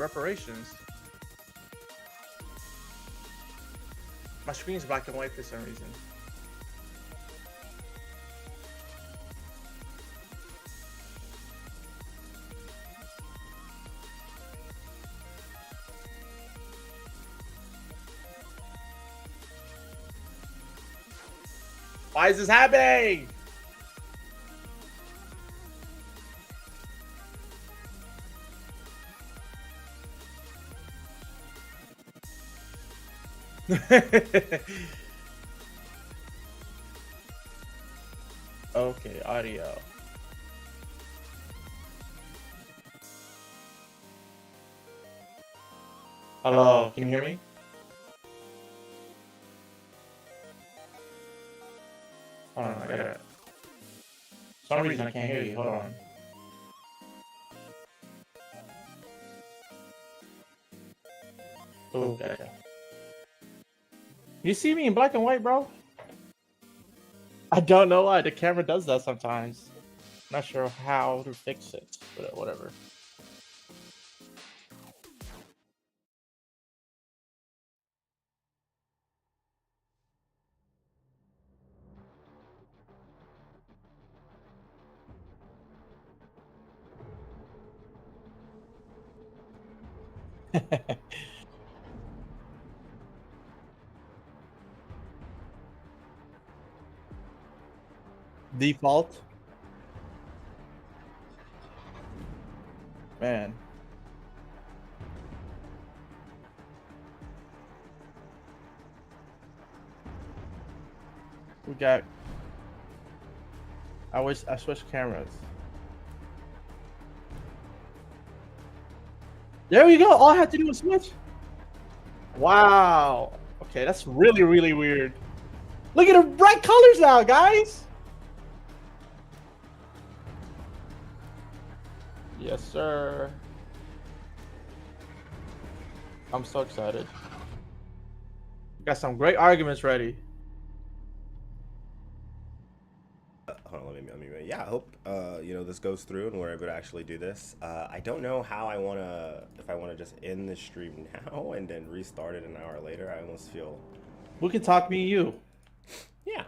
reparations. My screen's black and white for some reason. Why is this happening? Okay, audio. Hello, can you hear me? Hold on, I gotta. For some reason I can't hear you. Hold on. Oh, gotcha. You see me in black and white, bro? I don't know why the camera does that sometimes. Not sure how to fix it, but whatever. Default. Man. We got. I switched cameras. There we go. All I had to do was switch. Wow. Okay, that's really, really weird. Look at the bright colors now, guys. Yes, sir. I'm so excited. Got some great arguments ready. Hold on, let me. Yeah, I hope you know, this goes through and we're able to actually do this. I don't know how I wanna, if I wanna just end the stream now and then restart it an hour later. I almost feel. We can talk, me and you. Yeah.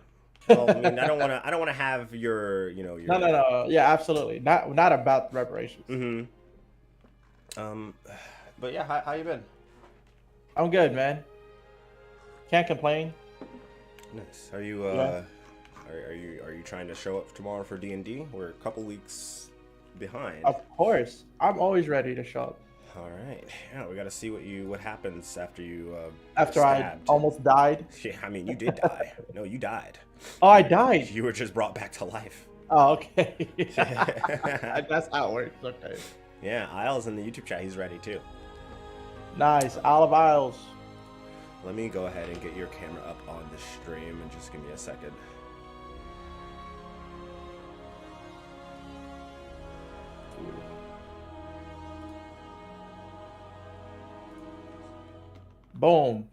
Well, I mean, I don't wanna have your, you know, your. No. Yeah, absolutely. Not about reparations. Mm-hmm. But yeah, how you been? I'm good, man. Can't complain. Nice. Are you are you trying to show up tomorrow for D&D? We're a couple weeks behind. Of course, I'm always ready to show up. All right. Yeah, we got to see what happens after you. After stabbed. I almost died. Yeah, I mean, you did die. No, you died. Oh, I died. You were just brought back to life. Oh, okay. That's how it works. Okay. Yeah, Isles in the YouTube chat. He's ready too. Nice, Olive Isles. Let me go ahead and get your camera up on the stream and just give me a second. Boom.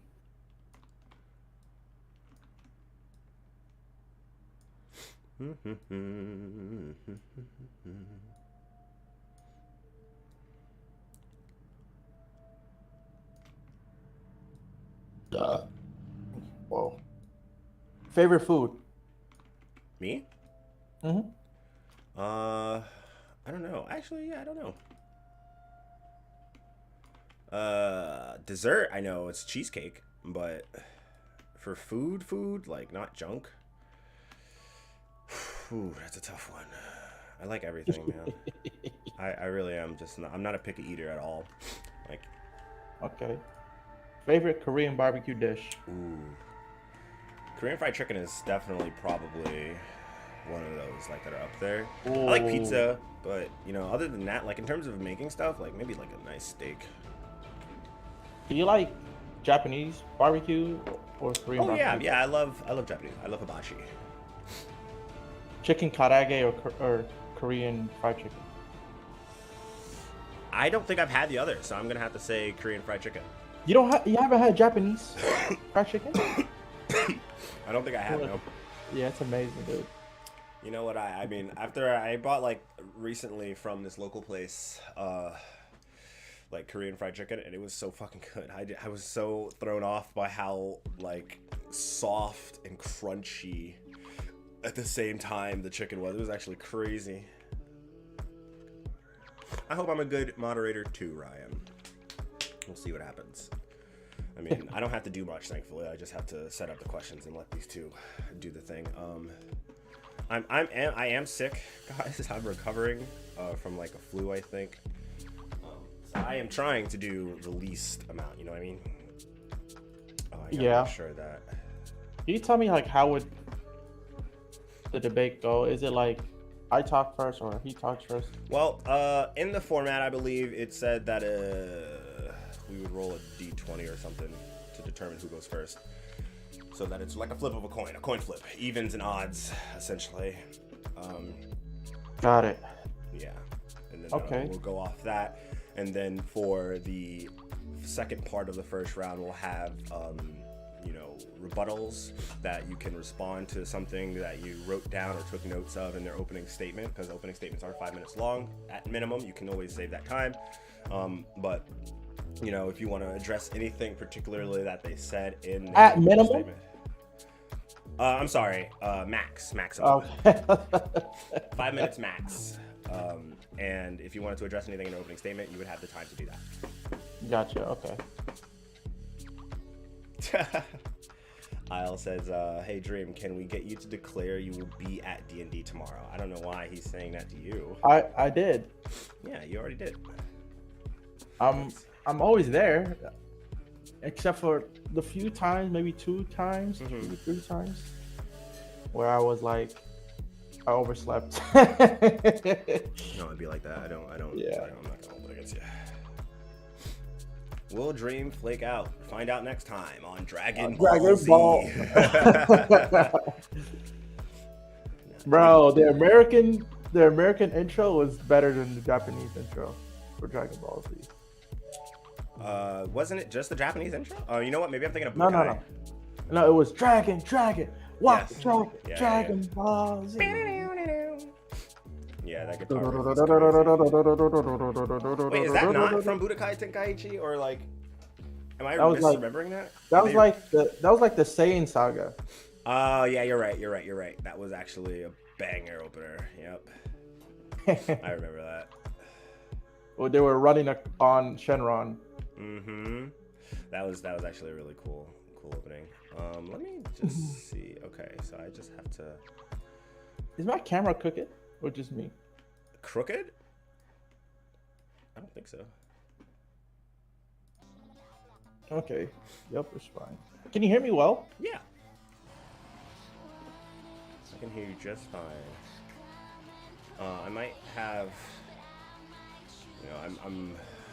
Whoa. Favorite food? Me? Mm-hmm. I don't know. Actually, yeah, I don't know. Dessert, I know it's cheesecake, but for food, like not junk. Ooh, that's a tough one. I like everything, man. I really am. I'm not a picky eater at all. Like. Okay. Favorite Korean barbecue dish? Ooh. Korean fried chicken is definitely probably one of those like that are up there. Ooh. I like pizza, but you know, other than that, like in terms of making stuff, like maybe like a nice steak. Do you like Japanese barbecue or Korean barbecue? Oh yeah, I love Japanese. I love hibachi. Chicken karaage or Korean fried chicken? I don't think I've had the other, so I'm gonna have to say Korean fried chicken. You haven't had Japanese fried chicken? I don't think I have. No. Yeah, it's amazing, dude. You know what? I mean, after I bought like recently from this local place, like Korean fried chicken, and it was so fucking good. I was so thrown off by how like soft and crunchy at the same time the chicken was. It was actually crazy. I hope I'm a good moderator too, Ryan. We'll see what happens. I mean, I don't have to do much, thankfully. I just have to set up the questions and let these two do the thing. I am sick, guys. I'm recovering from like a flu, I think. So I am trying to do the least amount. You know what I mean? I gotta make sure that. Can you tell me like how would the debate go? Is it like I talk first or he talks first? Well, in the format, I believe it said that we would roll a D20 or something to determine who goes first. So that it's like a flip of a coin flip, evens and odds, essentially. Got it. Yeah, and then we'll go off that, and then for the second part of the first round, we'll have rebuttals that you can respond to something that you wrote down or took notes of in their opening statement, because opening statements are 5 minutes long at minimum. You can always save that time, but if you want to address anything particularly that they said in at minimum statement. I'm sorry, maximum. Okay. 5 minutes max. And if you wanted to address anything in an opening statement, you would have the time to do that. Gotcha. Okay. Isle says, hey Dream, can we get you to declare you will be at D&D tomorrow? I don't know why he's saying that to you. I did. Yeah, you already did. I'm always there, except for the few times, maybe 2 times, maybe 3 times, where I was like, I overslept. No, it'd be like that. I don't. Yeah. I'm not gonna hold it against you. Will Dream flake out? Find out next time on Dragon Ball Z. Bro, the American intro was better than the Japanese intro for Dragon Ball Z. Wasn't it just the Japanese intro? Oh, you know what? Maybe I'm thinking of Budokai. No, it was Dragon. What? Yes. Dragon Ball Z. Yeah, that guitar riff is crazy. Wait, is that not from Budokai Tenkaichi, or like, am I misremembering that? That was like the Saiyan saga. Oh, yeah, you're right. That was actually a banger opener. Yep. I remember that. Well, they were running on Shenron. Mm-hmm. That was actually a really cool opening. Let me just see. Okay, so I just have to. Is my camera crooked or just me? Crooked? I don't think so. Okay. Yep, it's fine. Can you hear me well? Yeah. I can hear you just fine. I might have.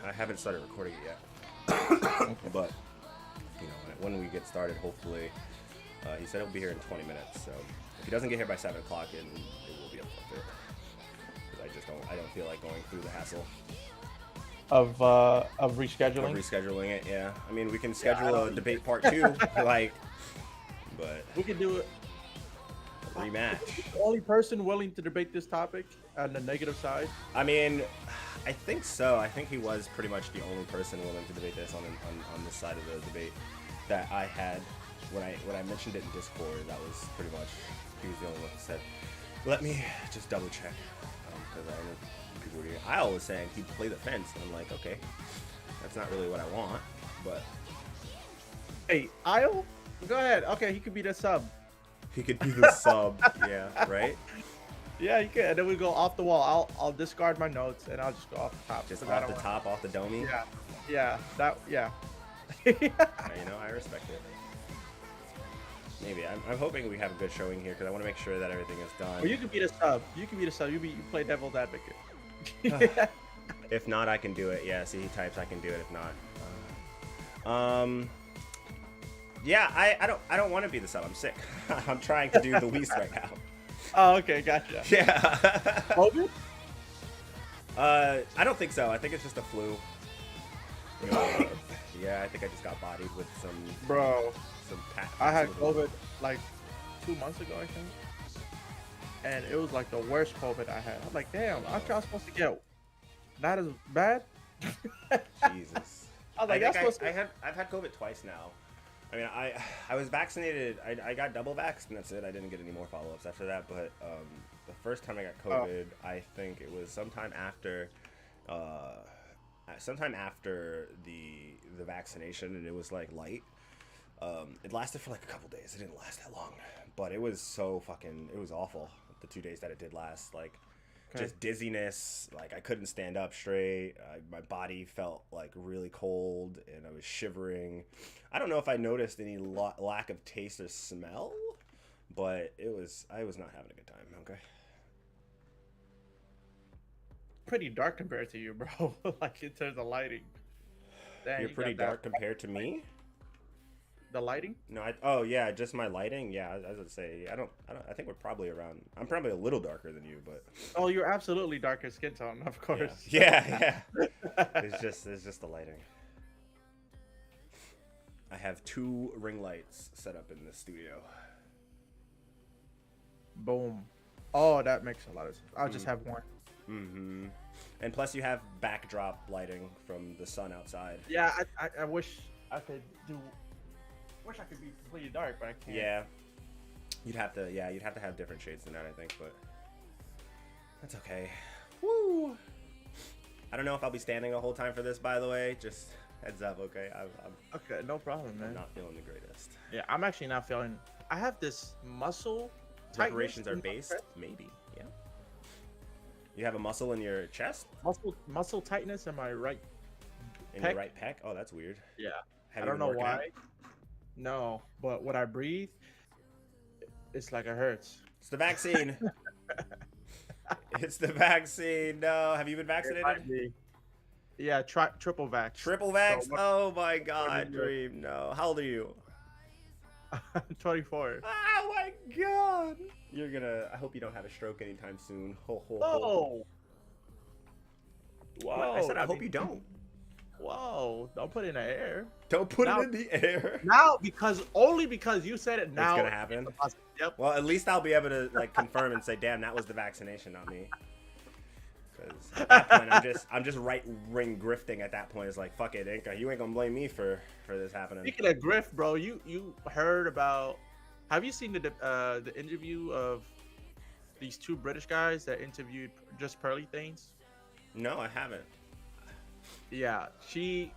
I haven't started recording it yet. But when we get started, hopefully, he said he'll be here in 20 minutes. So if he doesn't get here by 7 o'clock, it will be a fuck it. Because I don't feel like going through the hassle of rescheduling. Of rescheduling it, yeah. I mean, we can schedule a debate part 2, but we can do it. Rematch. The only person willing to debate this topic on the negative side. I mean, I think so. I think he was pretty much the only person willing to debate this on this side of the debate that I had. When I mentioned it in Discord, that was pretty much, he was the only one who said, let me just double check, because I know people were here. I was saying he'd play the fence, and I'm like, okay, that's not really what I want, but. Hey, Isle? Go ahead. Okay, he could be the sub. He could be the sub, yeah, right? Yeah, you could. And then we go off the wall. I'll discard my notes and I'll just go off the top. Just off the top, off the domey? Yeah. Yeah. I respect it. Maybe. I'm hoping we have a good showing here because I want to make sure that everything is done. Well, you could be the sub. You play devil's advocate. If not, I can do it. Yeah, see, he types I can do it if not. Yeah, I don't want to be the sub. I'm sick. I'm trying to do the least right now. Oh, okay, gotcha. Yeah. COVID? I don't think so. I think it's just a flu. Yeah, I think I just got bodied with some. Bro, I had COVID like 2 months ago, I think, and it was like the worst COVID I had. I'm like, damn, aren't y'all supposed to get not as bad? I was I like, think that's supposed I've had COVID twice now. I mean, I was vaccinated. I got double vaxxed, and that's it. I didn't get any more follow-ups after that. But the first time I got COVID, I think it was sometime after the vaccination, and it was like light. It lasted for like a couple days. It didn't last that long, but it was it was awful. The 2 days that it did last, like, just dizziness. Like, I couldn't stand up straight. My body felt like really cold, and I was shivering. I don't know if I noticed any lack of taste or smell, but I was not having a good time. Okay. pretty dark compared to you, bro. Like in terms of lighting. Dang, You're you pretty got that. dark compared to me. The lighting? No, oh yeah, just my lighting. Yeah, I would say I think we're probably around. I'm probably a little darker than you, but Oh, you're absolutely darker skin tone, of course. yeah. It's just the lighting. I have 2 ring lights set up in the studio. Boom. Oh, that makes a lot of sense. I'll just have one. Mm-hmm. And plus, you have backdrop lighting from the sun outside. Yeah, I wish I could do. Wish I could be completely dark, but I can't. Yeah. You'd have to have different shades than that, I think, but that's okay. Woo! I don't know if I'll be standing the whole time for this, by the way. Just heads up, okay? I'm Okay, no problem, man. not feeling the greatest. Yeah, I'm actually not feeling. I have this muscle. Reparations tightness are in my based, chest. maybe. Yeah. You have a muscle in your chest? Muscle tightness in my right. In Pec? your right pec? Oh, that's weird. Yeah. Have I you don't been know working why. out? No, but when I breathe, it's like it hurts. It's the vaccine. It's the vaccine. No. Have you been vaccinated? Yeah, triple vax. Triple vax? So Oh my god, Dream. No. How old are you? 24. Oh my god. I hope you don't have a stroke anytime soon. Ho, ho, ho. Whoa. What? Whoa. I said I hope you don't. Whoa. Don't put it in the air. Don't put Now- it in the air. Now, only because you said it now. It's gonna happen. Yep. Well, at least I'll be able to like confirm and say, "Damn, that was the vaccination, not me." Because at that point, I'm just right ring grifting. At that point, it's like, "Fuck it, Inca. You ain't gonna blame me for this happening." Speaking of grift, bro, you heard about? Have you seen the interview of these 2 British guys that interviewed Just Pearly Things? No, I haven't. Yeah, she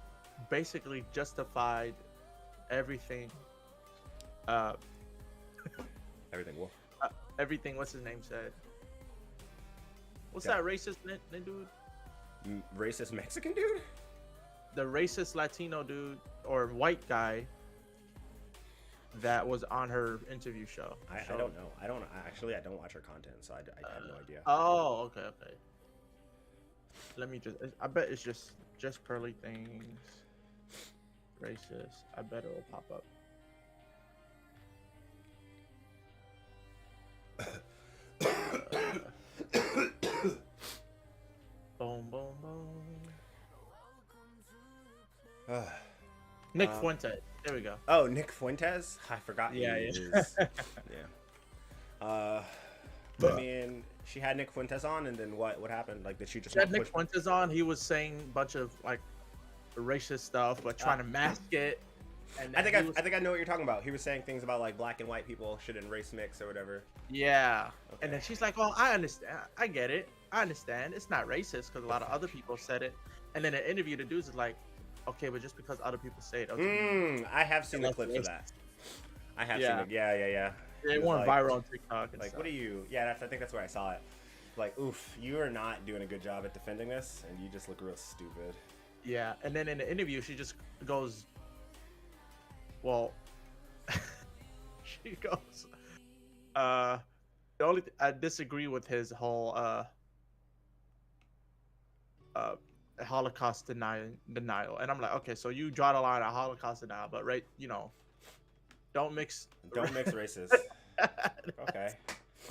basically justified everything. Everything. Well, Everything. What's his name said? What's Yeah. that racist dude? racist Mexican dude. The racist Latino dude or white guy that was on her interview show. I don't know. I don't watch her content, so I have no idea. Oh, okay. Let me I bet it's just Pearly Things. Racist. I bet it'll pop up. Boom, boom, boom. Nick Fuentes. There we go. Oh, Nick Fuentes. I forgot. Yeah, he yeah. is- yeah. I mean, she had Nick Fuentes on, and then what happened? Like, did she just She had not Nick push- Fuentes on. He was saying a bunch of like racist stuff, but trying to mask it. And I then think he was- I know what you're talking about. He was saying things about like black and white people shouldn't race mix or whatever. Yeah. Okay. And then she's like, "Oh, I understand. I get it. I understand. It's not racist because a lot of other people said it." And then the interview, the dudes is like, "Okay, but just because other people say it, doesn't mean I have seen the that's clips of racist." that. I have Yeah. seen it. Yeah. They It was went like- viral on TikTok. And Like, stuff. what are you? Yeah, I think that's where I saw it. Like, oof, you are not doing a good job at defending this, and you just look real stupid. Yeah, and then in the interview, she just goes, "Well," she goes, "The only I disagree with his whole Holocaust denial," and I'm like, "Okay, so you draw the line at Holocaust denial, but right, don't mix races. Okay,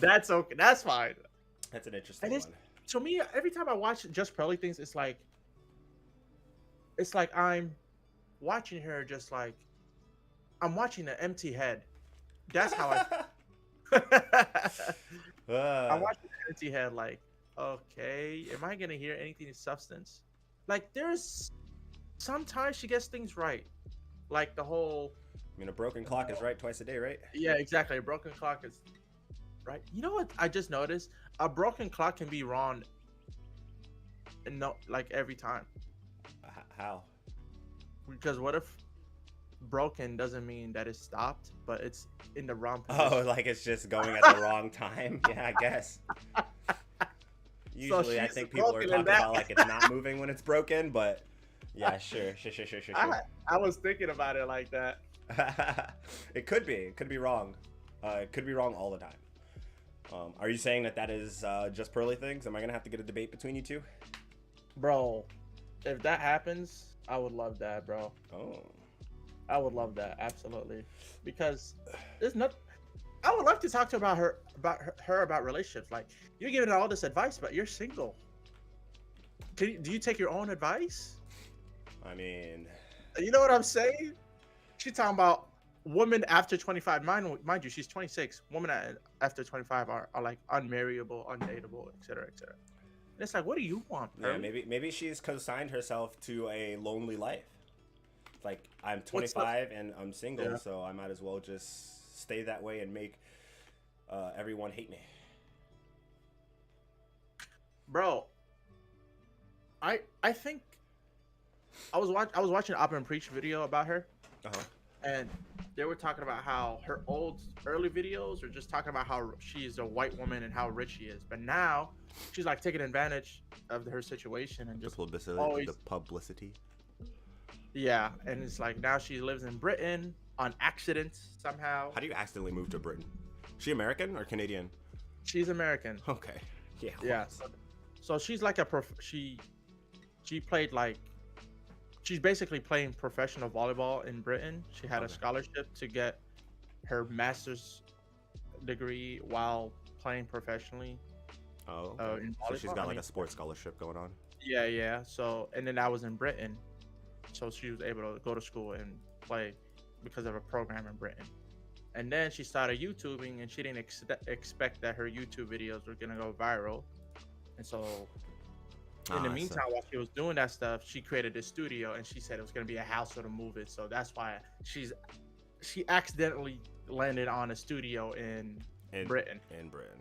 That's okay. That's fine." that's an interesting And it's- one. To me, every time I watch Just Pearly Things, it's like I'm watching her just like I'm watching an empty head. That's how I'm watching an empty head like, okay, am I gonna hear anything of substance? Like there's sometimes she gets things right, like the whole. I mean, a broken clock is right twice a day, right? Yeah, exactly. A broken clock is right. You know what? I just noticed a broken clock can be wrong, and no, like every time. How? Because what if broken doesn't mean that it's stopped, but it's in the wrong Oh, position? like it's just going at the wrong time? Yeah, I guess. So Usually, I she's think people are broken in talking that. about like it's not moving when it's broken, but yeah, sure. I was thinking about it like that. It could be. It could be wrong. It could be wrong all the time. Are you saying that is just pearly things? Am I gonna have to get a debate between you two? Bro, if that happens, I would love that, bro. Oh. I would love that, absolutely. Because there's not. I would love to talk to her about relationships. Like, you're giving all this advice, but you're single. Do you take your own advice? I mean, You know what I'm saying? She's talking about women after 25. Mind you, she's 26. Women after 25 are like unmarriable, undateable, etc., etc. And it's like, what do you want, yeah, Pearly? maybe she's consigned herself to a lonely life. Like, I'm 25 and I'm single, Yeah. so I might as well just stay that way and make everyone hate me. Bro, I think I was watching Op and Preach video about her, Uh-huh. and they were talking about how her early videos are just talking about how she's a white woman and how rich she is, but now she's like taking advantage of her situation and The just publicity. always The publicity. yeah, and it's like now she lives in Britain on accident somehow. How do you accidentally move to Britain? She American or Canadian? She's American. Okay. Yeah. Yeah. So she's like she played like she's basically playing professional volleyball in Britain. She had a Okay. scholarship to get her master's degree while playing professionally Oh. Okay. in So she's volleyball. got I like mean, a sports scholarship going on. yeah, yeah. So and then I was in Britain, so she was able to go to school and play because of a program in Britain. And then she started YouTubing, and she didn't expect that her YouTube videos were gonna go viral. And so, in the So meantime, while she was doing that stuff, she created a studio, and she said it was gonna be a house for the movie. So that's why she accidentally landed on a studio in Britain. In Britain.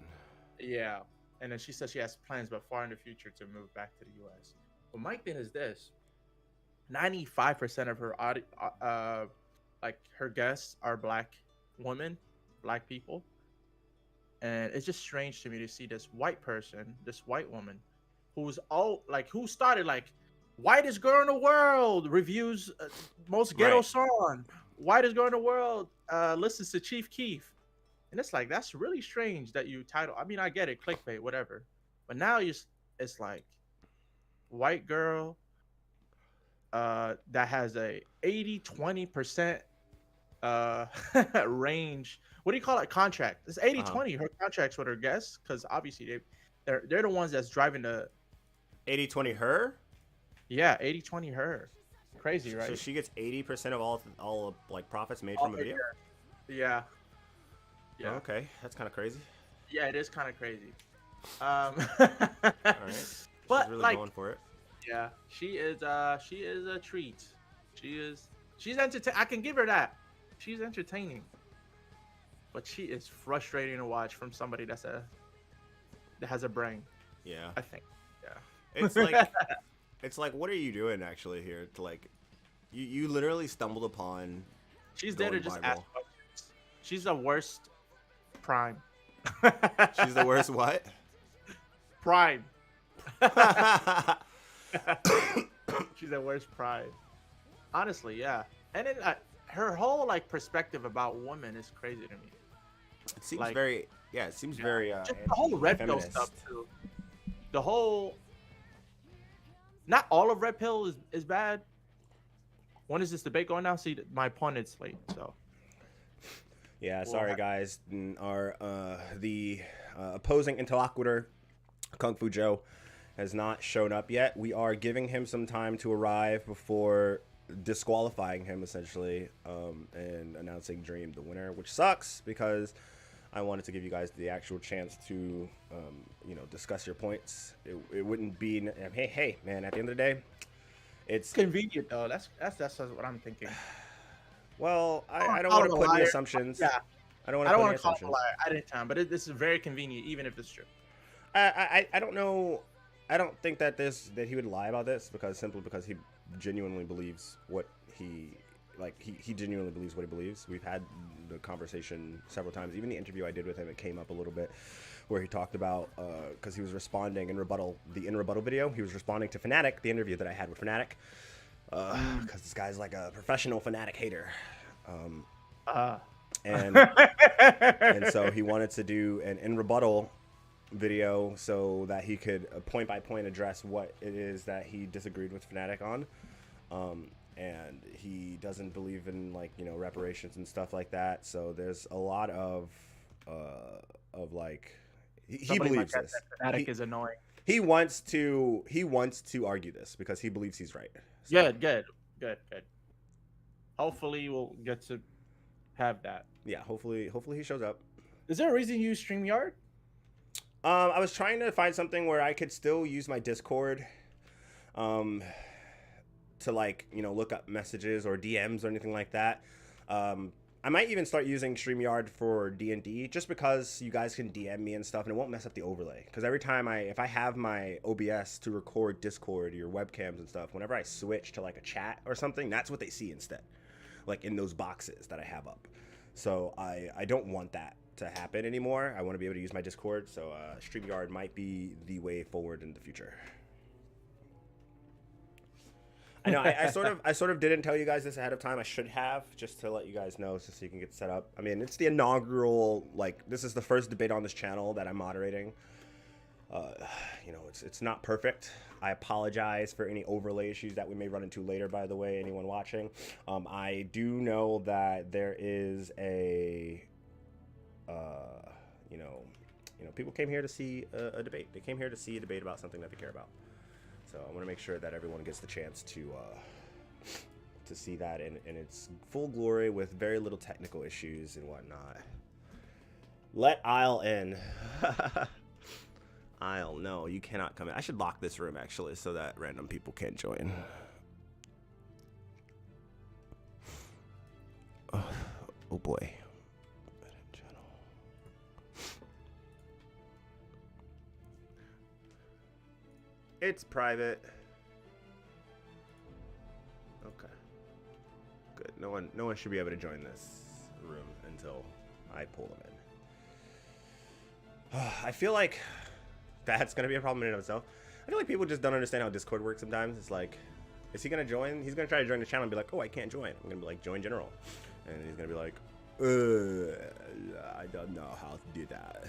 Yeah, and then she said she has plans, but far in the future, to move back to the U.S. But my thing is this: 95% of her like her guests are black women, black people, and it's just strange to me to see this white person, this white woman, who started like whitest girl in the world reviews most ghetto Right. song, whitest girl in the world listens to Chief Keef, and it's like that's really strange that you title. I mean, I get it, clickbait, whatever, but now it's like white girl that has a 80-20% uh range. What do you call it? Contract. It's 80-20 her contracts with her guests, because obviously they're the ones that's driving the 80-20 her? yeah 80-20 her. Crazy, So right? she gets 80% of all like profits made All from a her video? yeah yeah Oh, okay. That's kind of crazy. yeah, it is kind of crazy. All right. She's But really like going for it. yeah, she is a treat. She's entertaining. I can give her that. She's entertaining. But she is frustrating to watch from somebody that has a brain, Yeah. I think. Yeah. It's like it's like, what are you doing actually here to like you literally stumbled upon She's there to going just viral. ask questions. She's the worst prime. She's the worst what? Prime. She's the worst prime. Honestly, yeah. And then her whole like perspective about women is crazy to me. It seems Like- very it seems very Just the whole red pill feminist. stuff too. The whole, not all of red pill is bad. When is this debate going now? See, my opponent's late, so Yeah, Well, sorry guys. Our the opposing interlocutor, Kung Fu Joe, has not shown up yet. We are giving him some time to arrive before disqualifying him essentially, and announcing Dream the winner, which sucks because I wanted to give you guys the actual chance to, discuss your points. It wouldn't be, hey, man, at the end of the day, It's convenient though. That's what I'm thinking. well, I don't I don't call want him to a put any liar. assumptions. Yeah, I don't want I to don't put want any to call him a assumptions. liar at any time, but this is very convenient, even if it's true. I don't know. I don't think that he would lie about this simply because he genuinely believes what he he genuinely believes what he believes. We've had the conversation several times. Even the interview I did with him, it came up a little bit where he talked about because he was responding in rebuttal video. He was responding to Fnatic, the interview that I had with Fnatic, because this guy's like a professional Fnatic hater. And and so he wanted to do an in rebuttal video so that he could point by point address what it is that he disagreed with Fnatic on. And he doesn't believe in reparations and stuff like that. So there's a lot of like he believes this. Fanatic is annoying. He wants to argue this because he believes he's right. So. Good. Hopefully we'll get to have that. Yeah, hopefully he shows up. Is there a reason you use StreamYard? I was trying to find something where I could still use my Discord. To look up messages or DMs or anything like that. I might even start using StreamYard for D&D just because you guys can DM me and stuff and it won't mess up the overlay. Because every time if I have my OBS to record Discord or your webcams and stuff, whenever I switch to a chat or something, that's what they see instead. In those boxes that I have up. So I don't want that to happen anymore. I want to be able to use my Discord. So StreamYard might be the way forward in the future. I know I sort of didn't tell you guys this ahead of time. I should have, just to let you guys know so you can get set up. I mean, it's the inaugural, this is the first debate on this channel that I'm moderating. It's not perfect. I apologize for any overlay issues that we may run into later, by the way, anyone watching. I do know that there is a people came here to see a debate. They came here to see a debate about something that they care about. So I want to make sure that everyone gets the chance to see that in its full glory with very little technical issues and whatnot. Let Isle in. Isle, no, you cannot come in. I should lock this room, actually, so that random people can't join. Oh boy. It's private. Okay. Good. No one should be able to join this room until I pull them in. I feel like that's gonna be a problem in and of itself. I feel like people just don't understand how Discord works sometimes. It's like, is he gonna join? He's gonna try to join the channel and be like, oh, I can't join. I'm gonna be like, join general. And he's gonna be like, I don't know how to do that.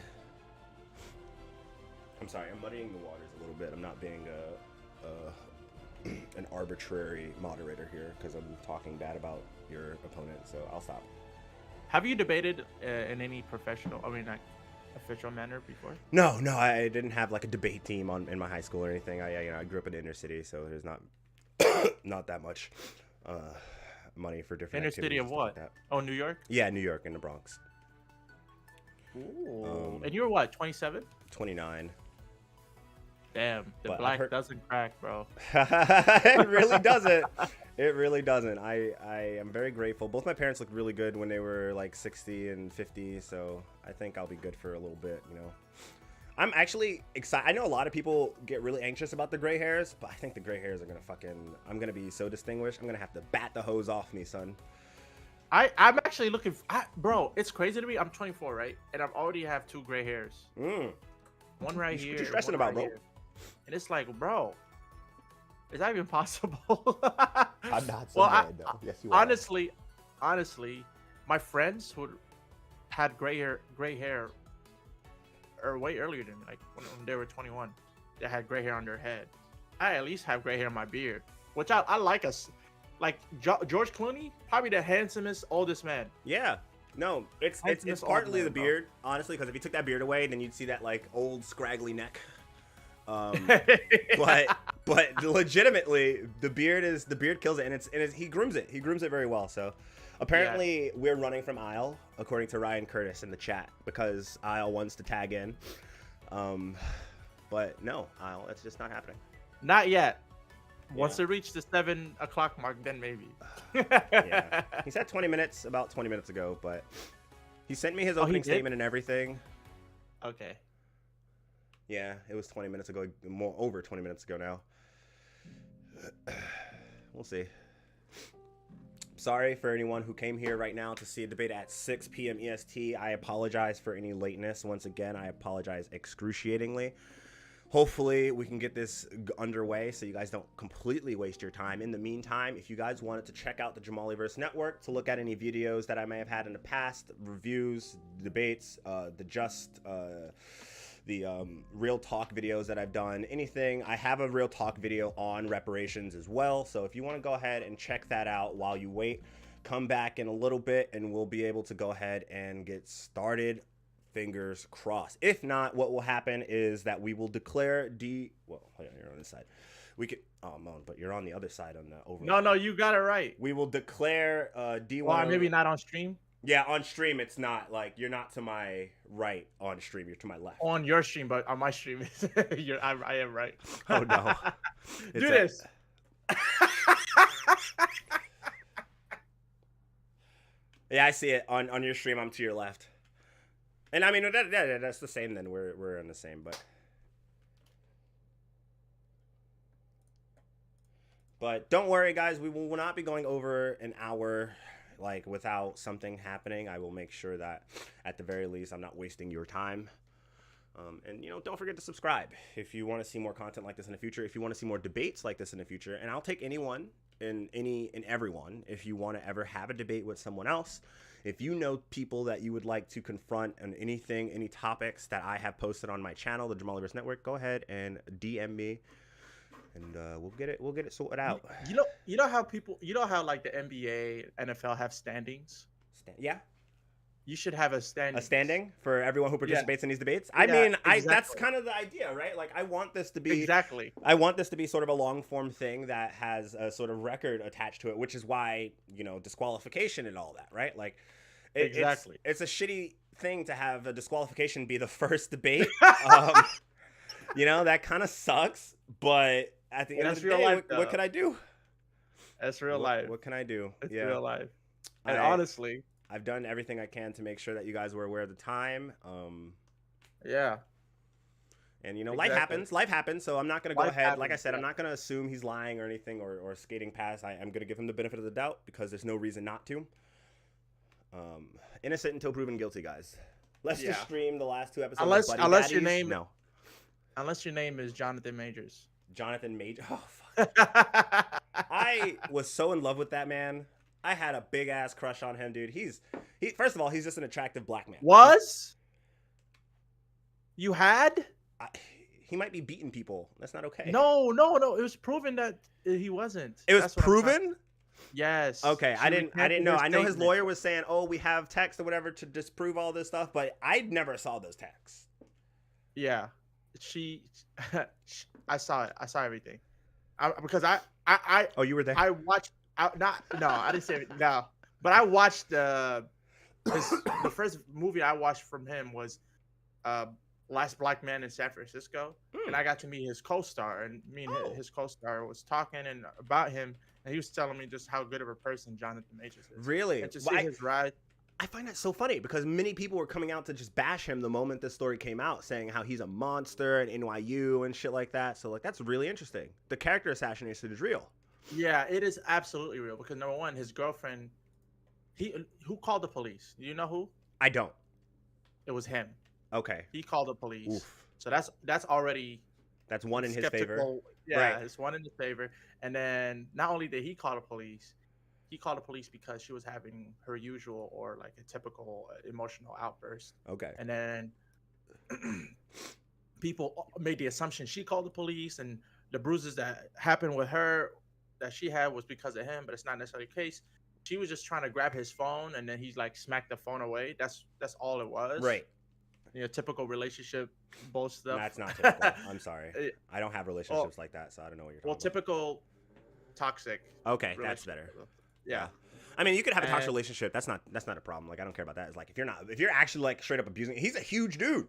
I'm sorry, I'm muddying the waters a little bit. I'm not being an arbitrary moderator here because I'm talking bad about your opponent, so I'll stop. Have you debated in any official manner before? No, I didn't have a debate team in my high school or anything. I grew up in the inner city, so there's not that much money for different inner city of what? Like oh, New York? Yeah, New York in the Bronx. Ooh. And you're what, 27? 29. Damn, the black doesn't crack, bro. It really doesn't. It really doesn't. I am very grateful. Both my parents looked really good when they were 60 and 50, so I think I'll be good for a little bit, I'm actually excited. I know a lot of people get really anxious about the gray hairs, but I think the gray hairs are gonna I'm gonna be so distinguished. I'm gonna have to bat the hose off me, son. I'm actually looking bro, it's crazy to me. I'm 24, right? And I've already have 2 gray hairs. One right here. What you stressing about, bro? Here. And it's like, bro, is that even possible? I'm not so bad, though. Yes, you are. Honestly, my friends who had gray hair or way earlier than me, when they were 21, they had gray hair on their head. I at least have gray hair on my beard, which I like us. George Clooney, probably the handsomest, oldest man. Yeah. No, it's partly the beard, honestly, because if you took that beard away, then you'd see that old scraggly neck. But legitimately, the beard kills it, and he grooms it. He grooms it very well. So apparently, we're running from Isle, according to Ryan Curtis in the chat, because Isle wants to tag in. But no, Isle, it's just not happening. Not yet. Once Yeah. it reached the 7 o'clock mark, then maybe. Yeah. He said 20 minutes about 20 minutes ago, but he sent me his Oh, he opening did? statement and everything. Okay. Yeah, it was 20 minutes ago, more over 20 minutes ago now. We'll see. Sorry for anyone who came here right now to see a debate at 6 p.m. EST. I apologize for any lateness. Once again, I apologize excruciatingly. Hopefully, we can get this underway so you guys don't completely waste your time. In the meantime, if you guys wanted to check out the Jamaliverse Network to look at any videos that I may have had in the past, reviews, debates, the real talk videos that I've done, anything, I have a real talk video on reparations as well. So if you want to go ahead and check that out while you wait, come back in a little bit and we'll be able to go ahead and get started. Fingers crossed. If not, what will happen is that we will declare well, hold on, you're on this side. We could, oh, Moan, but you're on the other side on the over. No, you got it right. We will declare D10. Well, maybe not on stream. Yeah, on stream, it's not like you're not to my right on stream. You're to my left. On your stream, but on my stream, I am right. Oh, no. Do this. Yeah, I see it. On your stream, I'm to your left. And I mean, that's the same then. We're in the same, but don't worry, guys. We will not be going over an hour like without something happening. I will make sure that at the very least I'm not wasting your time. And don't forget to subscribe if you want to see more content like this in the future. If you want to see more debates like this in the future, and I'll take anyone and everyone. If you want to ever have a debate with someone else, if you know people that you would like to confront on anything, any topics that I have posted on my channel, the Jamaliverse Network, go ahead and DM me, and we'll get it sorted out. You know how like the NBA, NFL have standings. Yeah. You should have a standing. A standing for everyone who participates in these debates. I Yeah, mean, exactly. that's kind of the idea, right? Like, I want this to be Exactly. I want this to be sort of a long form thing that has a sort of record attached to it, which is why disqualification and all that, right? Like, Exactly. It's a shitty thing to have a disqualification be the first debate. That kind of sucks. But at the end of the day, life, what can I do? That's real life. What can I do? It's real life. And honestly, I've done everything I can to make sure that you guys were aware of the time. Yeah. And Exactly. life happens. So I'm not going to go Life ahead. Like I happens, said, I'm yeah. not going to assume he's lying or anything or skating past. I'm going to give him the benefit of the doubt because there's no reason not to. Innocent until proven guilty, guys. Let's just stream the last 2 episodes. Unless of Buddy your Baddies. name No. Unless your name is Jonathan Majors. Jonathan Major. Oh, fuck. I was so in love with that man. I had a big ass crush on him, dude. First of all, he's just an attractive black man. Was? You had? He might be beating people. That's not okay. No. It was proven that he wasn't. It was That's what I'm trying- proven? Yes. Okay, I didn't know. I know his statement. lawyer was saying, "Oh, we have text or whatever to disprove all this stuff," but I never saw those texts. Yeah, I saw it. I saw everything. Because I Oh, you were there? I watched. I didn't say it. No, but I watched the first movie I watched from him was Last Black Man in San Francisco, and I got to meet his co-star, and me and his co-star was talking and about him, and he was telling me just how good of a person Jonathan Majors is. Really? And to see his ride. I find that so funny because many people were coming out to just bash him the moment this story came out, saying how he's a monster and NYU and shit like that. So, like, that's really interesting. The character assassination is real. Yeah, it is absolutely real because number one, his girlfriend, who called the police? Do you know who? I don't. It was him. Okay. He called the police. Oof. So that's already That's one in his favor. Yeah, Right. it's one in his favor. And then not only did he call the police, he called the police because she was having her usual or like a typical emotional outburst. Okay. And then people made the assumption she called the police, and the bruises that happened with her that she had was because of him, but it's not necessarily the case. She was just trying to grab his phone, and then he's like smacked the phone away. That's all it was. Right. Typical relationship bull stuff. That's not typical. I'm sorry. I don't have relationships like that, so I don't know what you're talking about. Typical toxic. Okay, that's better. Yeah. I mean, you could have a toxic relationship. That's not a problem. Like, I don't care about that. It's like if you're actually like straight up abusing, he's a huge dude.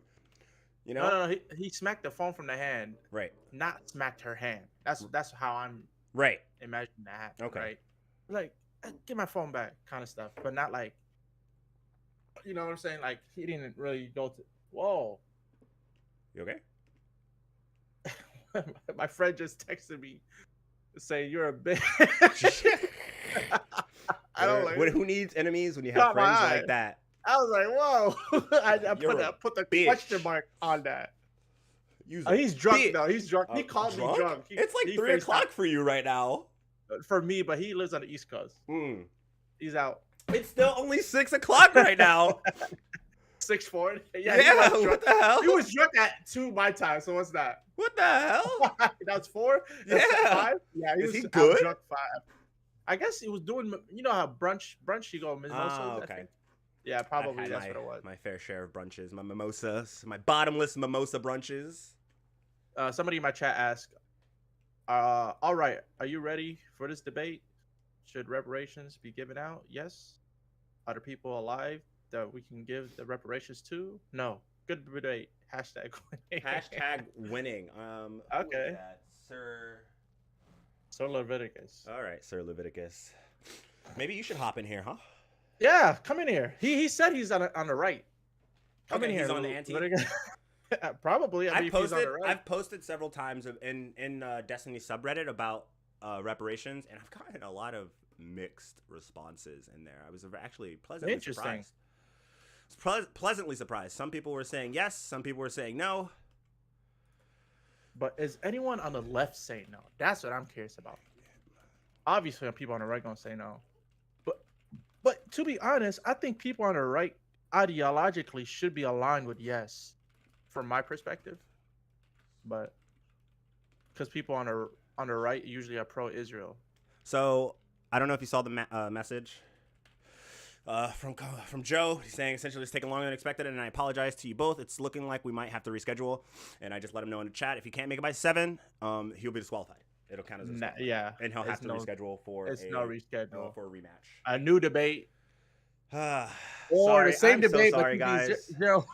No. He smacked the phone from the hand. Right. Not smacked her hand. That's how I'm Right. Imagine that. Okay. Right. Like, get my phone back, kind of stuff, but not like, you know what I'm saying? Like, he didn't really go to. Whoa. You okay? My friend just texted me saying you're a bitch. I don't like. Who needs enemies when you have Caught my friends eye. like that? I was like, whoa. I You're a put the bitch. question mark on that. He's drunk though. He's drunk. He called me drunk. It's like 3 o'clock for you right now. For me, but he lives on the East Coast. He's out. It's still only 6 o'clock right now. 6-4. Yeah, what the hell? He was drunk at 2 my time. So what's that? What the hell? That's 4. That's Yeah. 5. Yeah, Is he good? Drunk 5. I guess he was doing. You know how brunch you go mimosas. Okay. Yeah, probably that's what it was. My fair share of brunches, my mimosas, my bottomless mimosa brunches. Somebody in my chat asked, all right, are you ready for this debate? Should reparations be given out? Yes. Are there people alive that we can give the reparations to? No. Good debate. Hashtag winning. Hashtag winning. Okay. Sir Leviticus. All right, Sir Leviticus. Maybe you should hop in here, huh? Yeah, come in here. He said he's on the right. Come in here. He's on the anti. Probably. I mean, I've posted several times in Destiny subreddit about reparations, and I've gotten a lot of mixed responses in there. I was actually pleasantly surprised. Pleasantly surprised. Some people were saying yes. Some people were saying no. But is anyone on the left saying no? That's what I'm curious about. Obviously, people on the right gonna say no. But to be honest, I think people on the right ideologically should be aligned with yes, from my perspective. But because people on the right usually are pro-Israel. So I don't know if you saw the message from Joe. He's saying essentially it's taking longer than expected, and I apologize to you both. It's looking like we might have to reschedule, and I just let him know in the chat if he can't make it by 7, he'll be disqualified. It'll count as a disqualified. Yeah, and he'll have to reschedule for a reschedule for a rematch. A new debate. Or the same debate. So sorry, guys. No.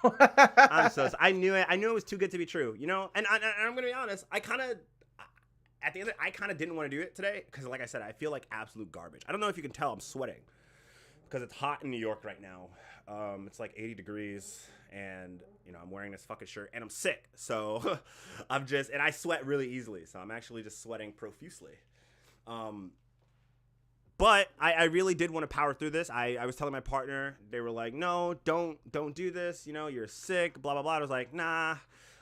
I'm so. I knew it. I knew it was too good to be true. You know, and I'm gonna be honest. I kind of didn't want to do it today because, like I said, I feel like absolute garbage. I don't know if you can tell I'm sweating because it's hot in New York right now. It's like 80 degrees, and you know I'm wearing this fucking shirt, and I'm sick. So and I sweat really easily. So I'm actually just sweating profusely. But I really did want to power through this. I was telling my partner, they were like, no, don't do this. You know, you're sick, blah, blah, blah. I was like, nah,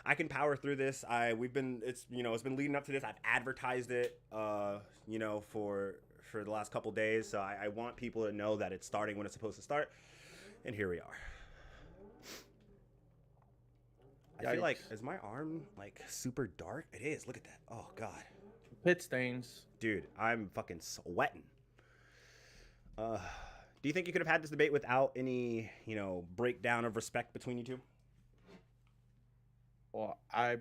I can power through this. It's been leading up to this. I've advertised it, you know, for the last couple days. So I want people to know that it's starting when it's supposed to start. And here we are. I feel like, is my arm like super dark? It is. Look at that. Oh, God. Pit stains. Dude, I'm fucking sweating. Do you think you could have had this debate without any, you know, breakdown of respect between you two? Well, I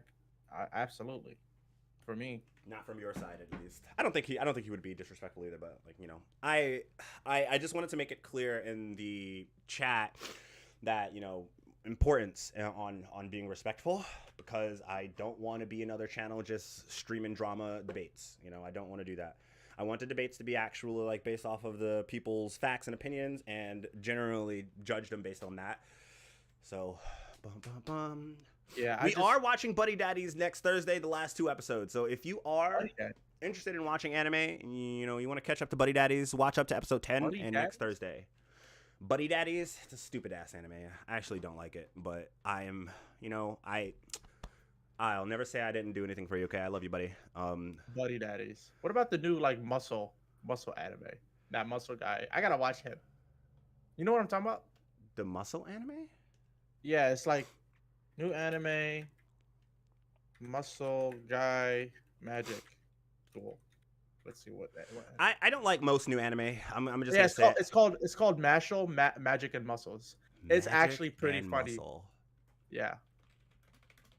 absolutely. For me, not from your side at least. I don't think he would be disrespectful either. But like, you know, I just wanted to make it clear in the chat that, you know, importance on being respectful, because I don't want to be another channel just streaming drama debates. You know, I don't want to do that. I want the debates to be actually like based off of the people's facts and opinions, and generally judge them based on that. So, yeah, we are watching Buddy Daddies next Thursday, the last 2 episodes. So if you are interested in watching anime, and you know you want to catch up to Buddy Daddies, watch up to episode 10 next Thursday. Buddy Daddies, it's a stupid ass anime. I actually don't like it, but I am, you know, I'll never say I didn't do anything for you. Okay, I love you, buddy. Buddy Daddies. What about the new like muscle anime? That muscle guy. I gotta watch him. You know what I'm talking about? The muscle anime? Yeah, it's like new anime, muscle guy, magic. Cool. Let's see what that. I don't like most new anime. I'm just yeah. Gonna It's called Mashal, Magic and Muscles. It's actually pretty funny. Muscle. Yeah.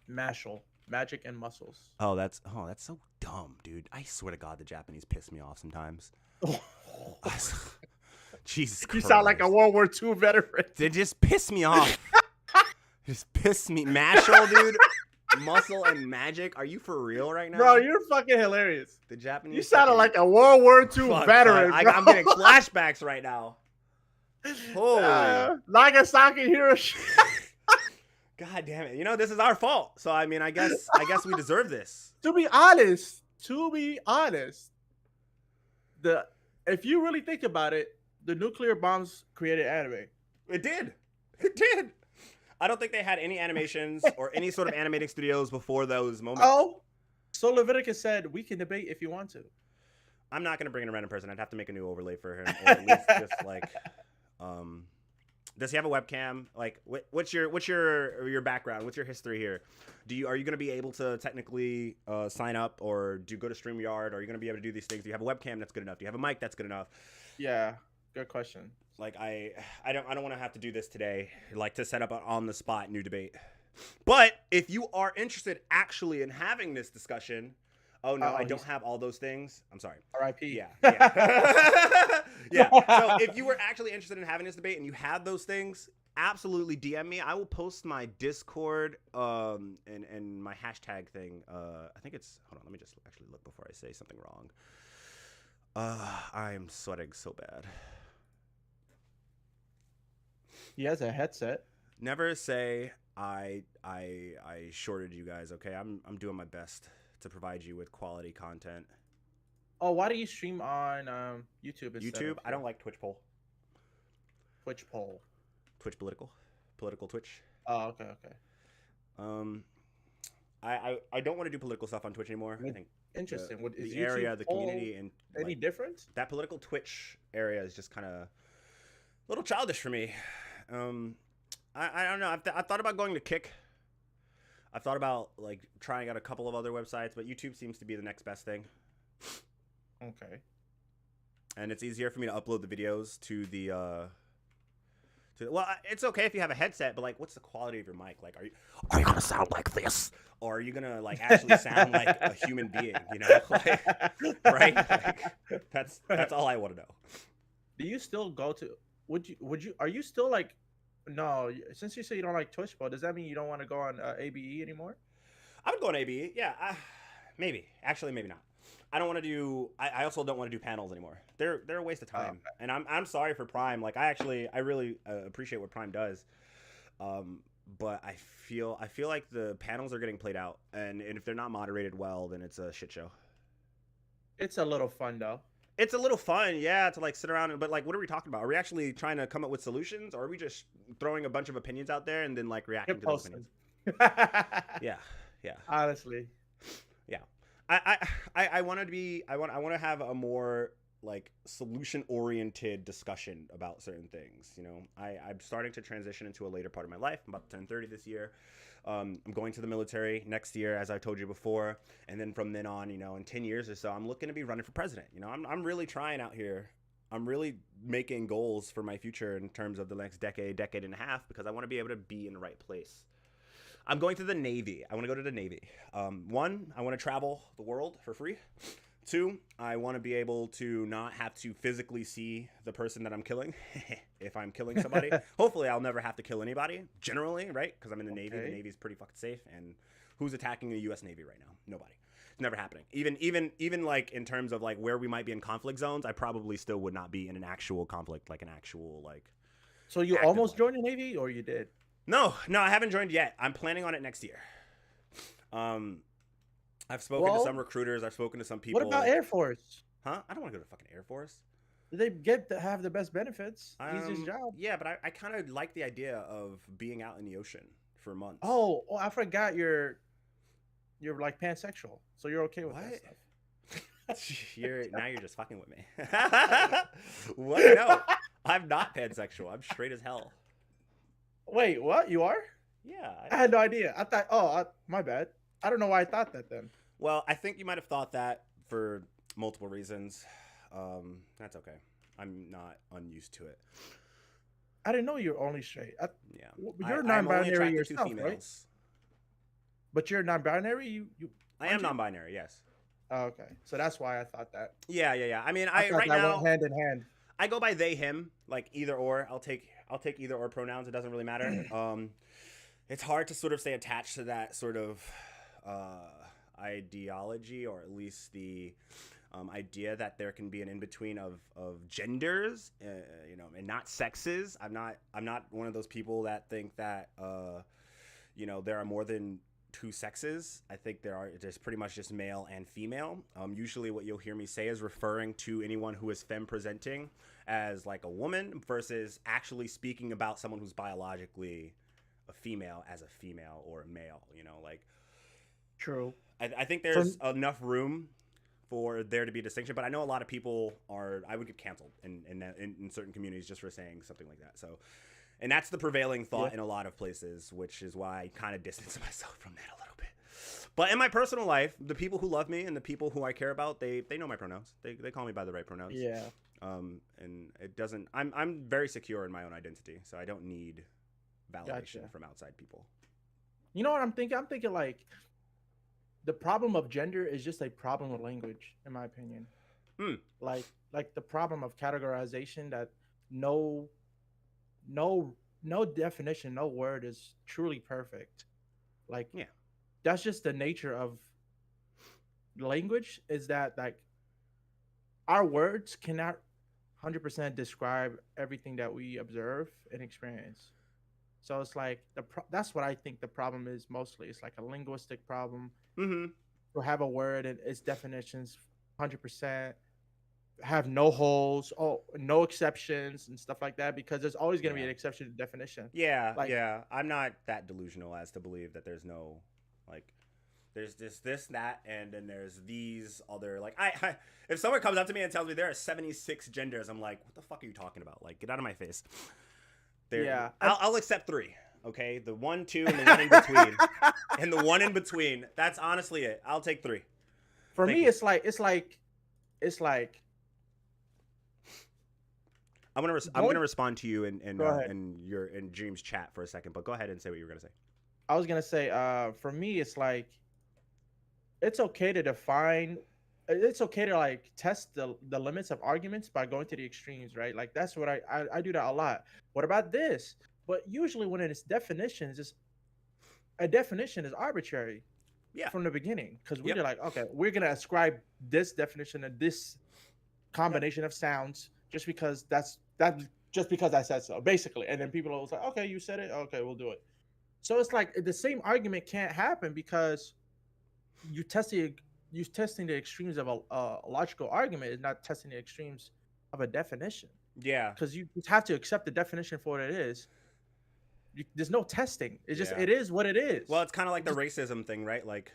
Mashal, Magic and Muscles. Oh, that's so dumb, dude. I swear to God, the Japanese piss me off sometimes. Jesus Christ. You sound like a World War II veteran. They just piss me off. Just piss me. Mashal, dude. muscle and magic. Are you for real right now? Bro, you're fucking hilarious. The Japanese. You sounded like a World War II veteran, bro. I'm getting flashbacks right now. Holy. Nagasaki, Hiroshima. God damn it. You know, this is our fault. So I mean, I guess we deserve this. To be honest, if you really think about it, the nuclear bombs created anime. It did. It did. I don't think they had any animations or any sort of animating studios before those moments. Oh, so Leviticus said we can debate if you want to. I'm not gonna bring in a random person. I'd have to make a new overlay for him, or at least just like, does he have a webcam? Like, what's your background? What's your history here? Are you gonna be able to technically sign up, or do you go to StreamYard? Are you gonna be able to do these things? Do you have a webcam that's good enough? Do you have a mic that's good enough? Yeah, good question. Like I don't want to have to do this today, like to set up an on the spot new debate. But if you are interested actually in having this discussion, I don't have all those things. I'm sorry. R.I.P. Yeah. Yeah. So if you were actually interested in having this debate and you have those things, absolutely DM me. I will post my Discord and my hashtag thing. I think it's, hold on, let me just actually look before I say something wrong. I am sweating so bad. He has a headset. Never say I shorted you guys, okay? I'm doing my best to provide you with quality content. Oh, why do you stream on YouTube? YouTube? I don't like Twitch poll. Twitch poll. Twitch political Twitch. Oh, okay. I don't want to do political stuff on Twitch anymore. I think interesting. What is the area, the community, and any like, different? That political Twitch area is just kind of a little childish for me. I don't know. I've thought about going to Kick. I've thought about like trying out a couple of other websites, but YouTube seems to be the next best thing. Okay. And it's easier for me to upload the videos to the well, it's okay if you have a headset, but like, what's the quality of your mic? Like, are you gonna sound like this, or are you gonna like actually sound like a human being? You know, like, right? Like, that's all I want to know. Do you still go to? Are you still like? No, since you say you don't like Twitch, does that mean you don't want to go on ABE anymore? I would go on ABE, yeah. Maybe, actually, maybe not. I don't want to do. I also don't want to do panels anymore. They're a waste of time, and I'm sorry for Prime. Like I really appreciate what Prime does, but I feel like the panels are getting played out, and if they're not moderated well, then it's a shit show. It's a little fun though. It's a little fun, yeah, to like sit around but like, what are we talking about? Are we actually trying to come up with solutions, or are we just throwing a bunch of opinions out there and then like reacting to those opinions? Yeah. Honestly. Yeah. I want to have a more like solution oriented discussion about certain things. You know, I'm starting to transition into a later part of my life. I'm about to turn 30 this year. I'm going to the military next year, as I told you before, and then from then on, you know, in 10 years or so, I'm looking to be running for president. You know, I'm really trying out here. I'm really making goals for my future in terms of the next decade and a half, because I want to be able to be in the right place. I'm going to the Navy. I want to go to the Navy. One, I want to travel the world for free. Two, I want to be able to not have to physically see the person that I'm killing if I'm killing somebody. Hopefully, I'll never have to kill anybody, generally, right? Because I'm in the Navy. The Navy's pretty fucking safe. And who's attacking the U.S. Navy right now? Nobody. It's never happening. Even like in terms of like where we might be in conflict zones, I probably still would not be in an actual conflict, like an actual like. So you almost joined the Navy, or you did? No, I haven't joined yet. I'm planning on it next year. I've spoken to some recruiters. I've spoken to some people. What about Air Force? Huh? I don't want to go to fucking Air Force. They have the best benefits. Easiest job. Yeah, but I kind of like the idea of being out in the ocean for months. Oh, I forgot you're like pansexual, so you're okay with that stuff. Now you're just fucking with me. What? No, I'm not pansexual. I'm straight as hell. Wait, what? You are? Yeah. I had no idea. I thought. My bad. I don't know why I thought that then. Well, I think you might have thought that for multiple reasons. That's okay. I'm not unused to it. I didn't know you're only straight. Yeah. You're non-binary yourself, right? But you're non-binary. I am non-binary. Yes. Oh, okay. So that's why I thought that. Yeah. I mean, I right now went hand in hand. I go by they, him, like either or. I'll take either or pronouns. It doesn't really matter. it's hard to sort of stay attached to that sort of uh, ideology, or at least the idea that there can be an in between of genders, you know, and not sexes. I'm not one of those people that think that you know, there are more than two sexes. I think there's pretty much just male and female. Usually, what you'll hear me say is referring to anyone who is femme presenting as like a woman versus actually speaking about someone who's biologically a female as a female or a male. You know, like True. I think For there's enough room for there to be a distinction, but I know a lot of people are. I would get canceled in certain communities just for saying something like that. So, and that's the prevailing thought in a lot of places, which is why I kind of distance myself from that a little bit. But in my personal life, the people who love me and the people who I care about, they know my pronouns. They call me by the right pronouns. Yeah. And it doesn't. I'm very secure in my own identity, so I don't need validation Gotcha. from outside people. You know what I'm thinking? I'm thinking like the problem of gender is just a problem with language, in my opinion. Hmm. Like the problem of categorization that no no definition, no word is truly perfect. Like Yeah. that's just the nature of language, is that like our words cannot 100% describe everything that we observe and experience. So it's like that's what I think the problem is mostly. It's like a linguistic problem. Mm-hmm. To have a word and its definitions 100% have no holes, oh, no exceptions and stuff like that, because there's always going to be Yeah. an exception to definition. Yeah, Like, yeah. I'm not that delusional as to believe that there's no, like, there's this, that, and then there's these other, like, I if someone comes up to me and tells me there are 76 genders, I'm like, what the fuck are you talking about? Like, get out of my face. yeah. I'll accept 3. Okay, the 1, 2, and the one in between, and the one in between. That's honestly it. I'll take 3. For Thank me, you. it's like I'm going. gonna respond to you Go ahead. in Dream's chat for a second, but go ahead and say what you were gonna say. I was gonna say, for me, it's like it's okay to define. It's okay to like test the limits of arguments by going to the extremes, right? Like that's what I do that a lot. What about this? But usually when it's definitions, it's a definition is arbitrary Yeah. from the beginning, because we're Yep. like, okay, we're gonna ascribe this definition and this Yep. combination of sounds just because I said so, basically. And then people are like, okay, you said it, okay, we'll do it. So it's like the same argument can't happen because you testing you testing the extremes of a logical argument is not testing the extremes of a definition, Yeah. because you have to accept the definition for what it is. There's no testing. It's just Yeah. it is what it Well, is. it's kind of like It the just racism thing, right? Like,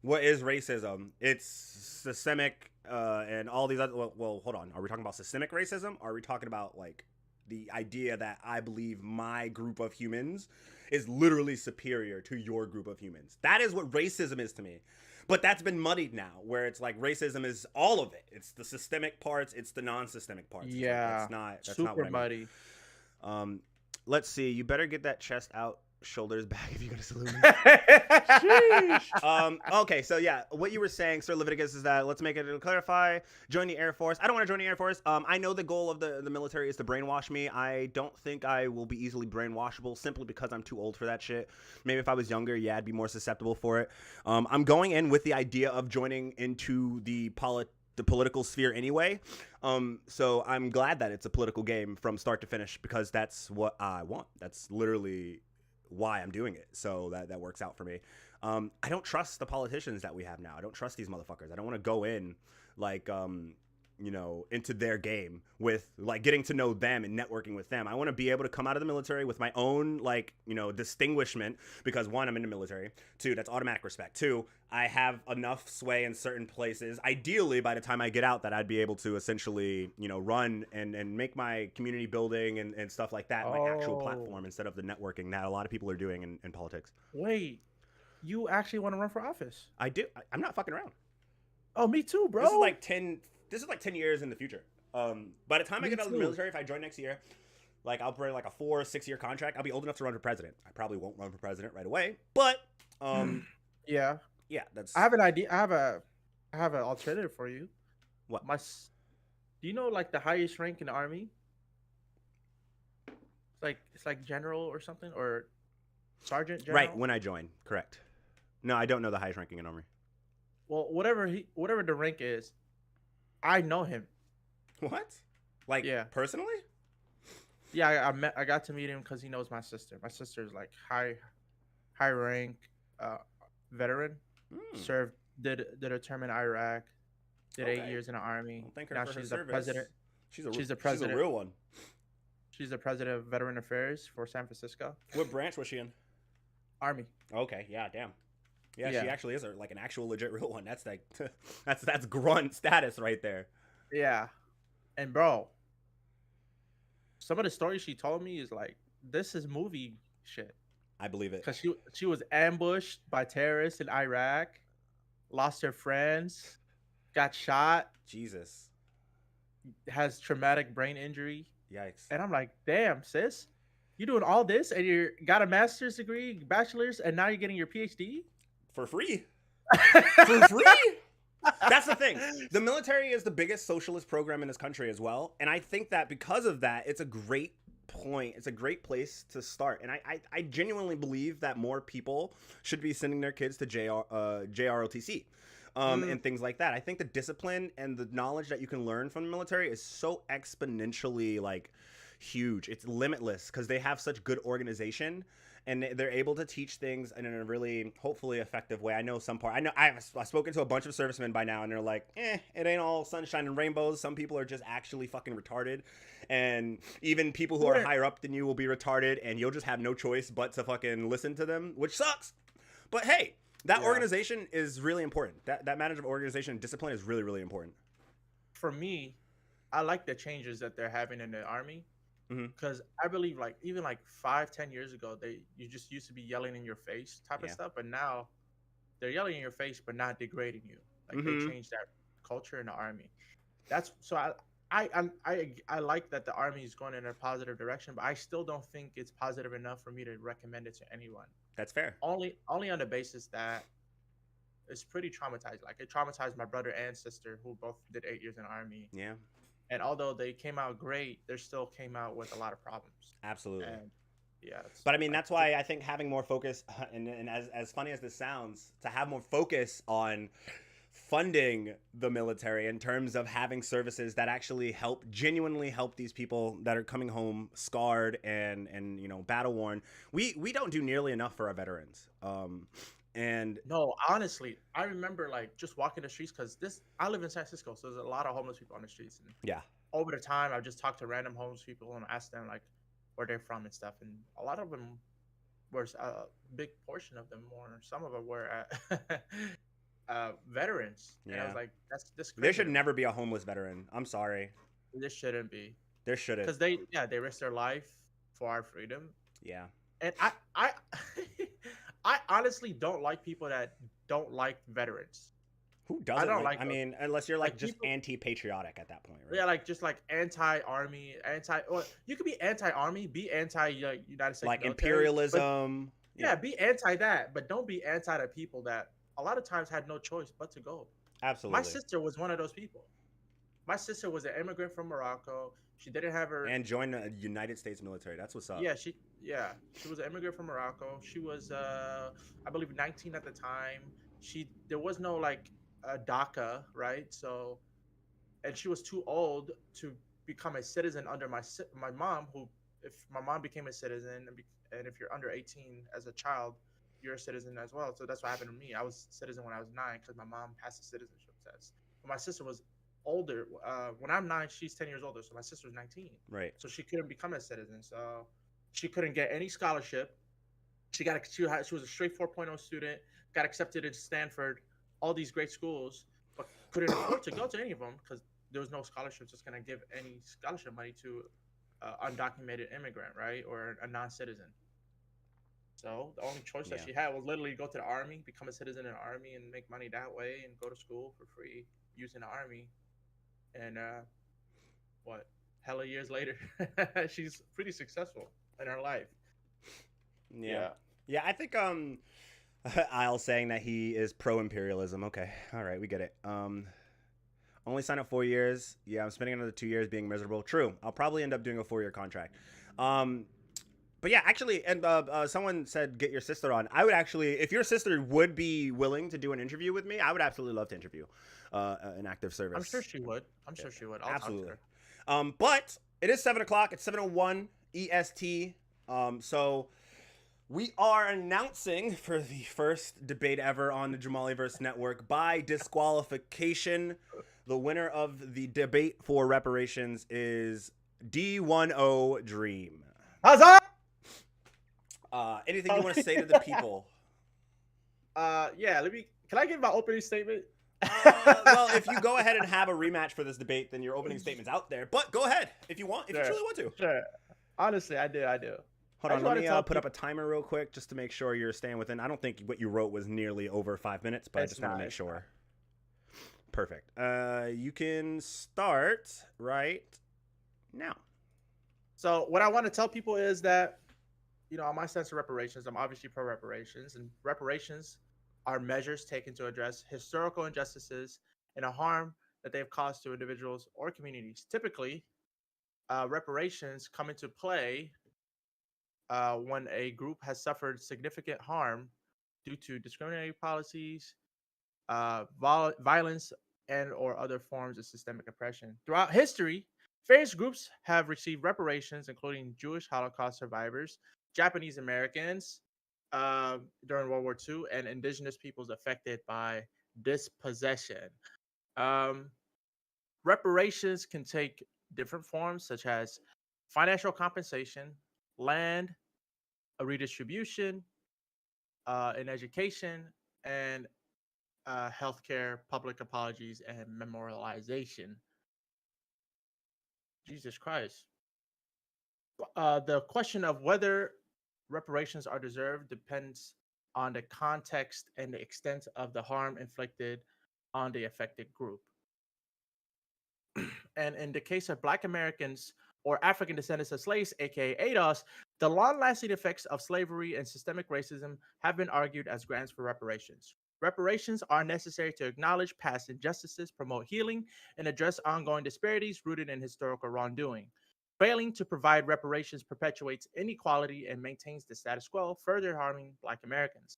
what is racism? It's systemic, and all these other. Well, hold on. Are we talking about systemic racism? Or are we talking about like the idea that I believe my group of humans is literally superior to your group of humans? That is what racism is to me. But that's been muddied now, where it's like racism is all of it. It's the systemic parts. It's the non-systemic parts. It's like, yeah, that's not. That's not super what I mean. muddy. Let's see. You better get that chest out, shoulders back if you're gonna salute me. Sheesh. Okay, so yeah, what you were saying, Sir Leviticus, is that let's make it to clarify. Join the Air Force. I don't want to join the Air Force. I know the goal of the military is to brainwash me. I don't think I will be easily brainwashable simply because I'm too old for that shit. Maybe if I was younger, yeah, I'd be more susceptible for it. I'm going in with the idea of joining into the political sphere anyway. So I'm glad that it's a political game from start to finish, because that's what I want. That's literally why I'm doing it. So that works out for me. I don't trust the politicians that we have now. I don't trust these motherfuckers. I don't want to go in like into their game with like getting to know them and networking with them. I want to be able to come out of the military with my own distinguishment, because 1, I'm in the military. 2, that's automatic respect. 2, I have enough sway in certain places, ideally by the time I get out, that I'd be able to essentially run and make my community building and stuff like that my actual platform, instead of the networking that a lot of people are doing in politics. Wait, you actually want to run for office? I do. I'm not fucking around. Oh, me too, bro. This is like 10 years in the future. By the time I Me get out of the too. military, if I join next year, like I'll bring like a 4 or 6 year contract. I'll be old enough to run for president. I probably won't run for president right away, but Yeah, yeah, that's. I have an idea. I have an alternative for you. What? Do you know like the highest rank in the army? It's like general or something, or sergeant Right, general. when I joined, correct. No, I don't know the highest ranking in Army. Well, whatever the rank is, I know him. What? Like, Yeah, personally? yeah. I got to meet him because he knows my sister. My sister's like high rank, uh, veteran. Hmm. Served did a term in Iraq. Did eight Okay. years in the army. Well, thank her Now for her she's the service. president. She's the She's a president. real one. She's the president of Veteran Affairs for San Francisco What branch was she in? Army. Okay, yeah, damn. Yeah, she Yeah, actually is like an actual legit real one. That's like that's grunt status right there. yeah. And bro, some of the stories she told me is like this is movie shit. I believe it. Cause she was ambushed by terrorists in Iraq, lost her friends, got shot, Jesus. has traumatic brain injury, Yikes. and I'm like, damn, sis, you doing all this and you got a master's degree, bachelor's, and now you're getting your PhD For free? For free? That's the thing. The military is the biggest socialist program in this country as well. And I think that because of that, it's a great point. It's a great place to start. And I genuinely believe that more people should be sending their kids to JROTC and things like that. I think the discipline and the knowledge that you can learn from the military is so exponentially like huge. It's limitless because they have such good organization. And they're able to teach things in a really, hopefully, effective way. I know some part. I know I've spoken to a bunch of servicemen by now, and they're like, it ain't all sunshine and rainbows. Some people are just actually fucking retarded, and even people who are higher up than you will be retarded, and you'll just have no choice but to fucking listen to them, which sucks. But hey, that organization is really important. That management organization and discipline is really, really important. For me, I like the changes that they're having in the army. Because I believe like even like 5-10 years ago you just used to be yelling in your face type of stuff, but now they're yelling in your face but not degrading you. Like they changed that culture in the army. That's so I like that the army is going in a positive direction, but I still don't think it's positive enough for me to recommend it to anyone. That's fair. Only on the basis that it's pretty traumatized. Like it traumatized my brother and sister who both did 8 years in the army. Yeah. And although they came out great, they still came out with a lot of problems. Absolutely. And yeah. But I mean, that's why I think having more focus, and as funny as this sounds, to have more focus on funding the military in terms of having services that actually genuinely help these people that are coming home scarred and battle worn. We don't do nearly enough for our veterans. And no, honestly, I remember like just walking the streets because I live in San Francisco, so there's a lot of homeless people on the streets. And yeah, over the time, I just talked to random homeless people and asked them like where they're from and stuff. And a lot of them were a big portion of them, or some of them were veterans. Yeah, and I was like, that's crazy. There should never be a homeless veteran. I'm sorry. This shouldn't be. There shouldn't. Because they risk their life for our freedom. Yeah. And I I honestly don't like people that don't like veterans. Who doesn't? I mean, unless you're like just anti-patriotic at that point, right? Yeah, like just like anti-army, well, you could be anti-army, be anti-United States like military, imperialism. Yeah, be anti that, but don't be anti the people that a lot of times had no choice but to go. Absolutely. My sister was one of those people. My sister was an immigrant from Morocco. She didn't have her and joined the United States military. That's what's up. Yeah, she was an immigrant from Morocco. She was I believe 19 at the time. There was no like DACA, right? So, and she was too old to become a citizen under my mom. Who, if my mom became a citizen, and if you're under 18 as a child, you're a citizen as well. So that's what happened to me. I was a citizen when I was 9 because my mom passed the citizenship test. But my sister was older. When I'm 9, she's 10 years older, so my sister's 19. Right. So she couldn't become a citizen. So she couldn't get any scholarship. She was a straight 4.0 student. Got accepted at Stanford, all these great schools, but couldn't afford to go to any of them because there was no scholarships that's gonna give any scholarship money to undocumented immigrant, right, or a non-citizen. So the only choice that she had was literally go to the army, become a citizen in the army, and make money that way, and go to school for free using the army. And hella years later, she's pretty successful in her life. Yeah. I think Isle saying that he is pro-imperialism. Okay, all right, we get it. Only sign up 4 years. Yeah, I'm spending another 2 years being miserable. True. I'll probably end up doing a 4-year contract. But yeah, actually, and someone said get your sister on. I would actually, if your sister would be willing to do an interview with me, I would absolutely love to interview an active I'm sure service. she would. I'm Yeah, sure she would. I'll talk to absolutely. her. But it is 7 o'clock. It's 7:01 EST. So we are announcing for the first debate ever on the Jamaliverse Network by disqualification. The winner of the debate for reparations is D10 Dream. Huzzah! Anything you want to say to the people? Yeah. Let me. Can I give my opening statement? Well, if you go ahead and have a rematch for this debate, then your opening statement's out there. But go ahead if you want, if you Sure. truly want to. Sure. Honestly, I do. I do. Hold I on, just let want to me tell put up people a timer real quick just to make sure you're staying within. I don't think what you wrote was nearly over 5 minutes, but I it's just want to not. make It's sure. Perfect. You can start right now. So what I want to tell people is that, on my sense of reparations, I'm obviously pro reparations, and reparations are measures taken to address historical injustices and a harm that they've caused to individuals or communities. Typically, reparations come into play when a group has suffered significant harm due to discriminatory policies, violence, and or other forms of systemic oppression. Throughout history, various groups have received reparations, including Jewish Holocaust survivors, Japanese Americans during World War II, and indigenous peoples affected by dispossession. Um, reparations can take different forms, such as financial compensation, land, a redistribution, in education, and healthcare, public apologies, and memorialization. Jesus Christ. The question of whether reparations are deserved depends on the context and the extent of the harm inflicted on the affected group. And in the case of Black Americans or African descendants of slaves, aka ADOS, the long lasting effects of slavery and systemic racism have been argued as grounds for reparations. Reparations are necessary to acknowledge past injustices, promote healing, and address ongoing disparities rooted in historical wrongdoing. Failing to provide reparations perpetuates inequality and maintains the status quo, further harming Black Americans.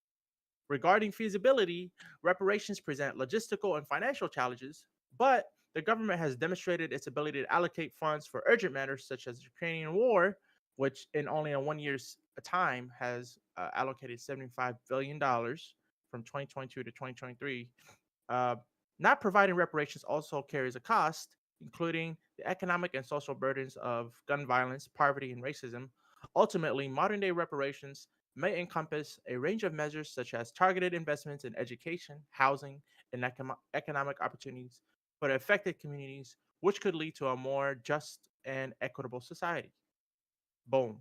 Regarding feasibility, reparations present logistical and financial challenges, but the government has demonstrated its ability to allocate funds for urgent matters such as the Ukrainian war, which in only a 1 year's time has allocated $75 billion from 2022 to 2023. Uh, Not providing reparations also carries a cost, including the economic and social burdens of gun violence, poverty, and racism. Ultimately, modern day reparations may encompass a range of measures such as targeted investments in education, housing, and economic opportunities for the affected communities, which could lead to a more just and equitable society. Boom.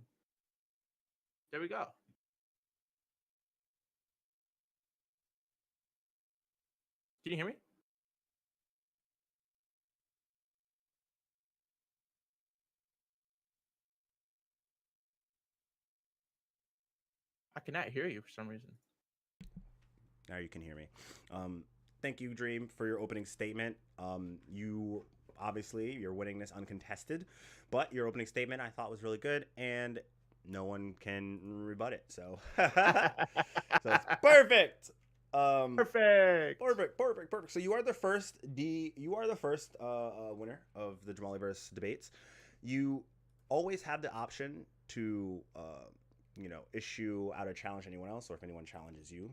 There we go. Can you hear me? I cannot hear you for some reason. Now you can hear me. Thank you, Dream, for your opening statement. You obviously you're winning this uncontested, but your opening statement I thought was really good, and no one can rebut it. So, so it's perfect. Perfect. Perfect. So you are the first winner of the Jamaliverse debates. You always have the option to issue out a challenge to anyone else, or if anyone challenges you,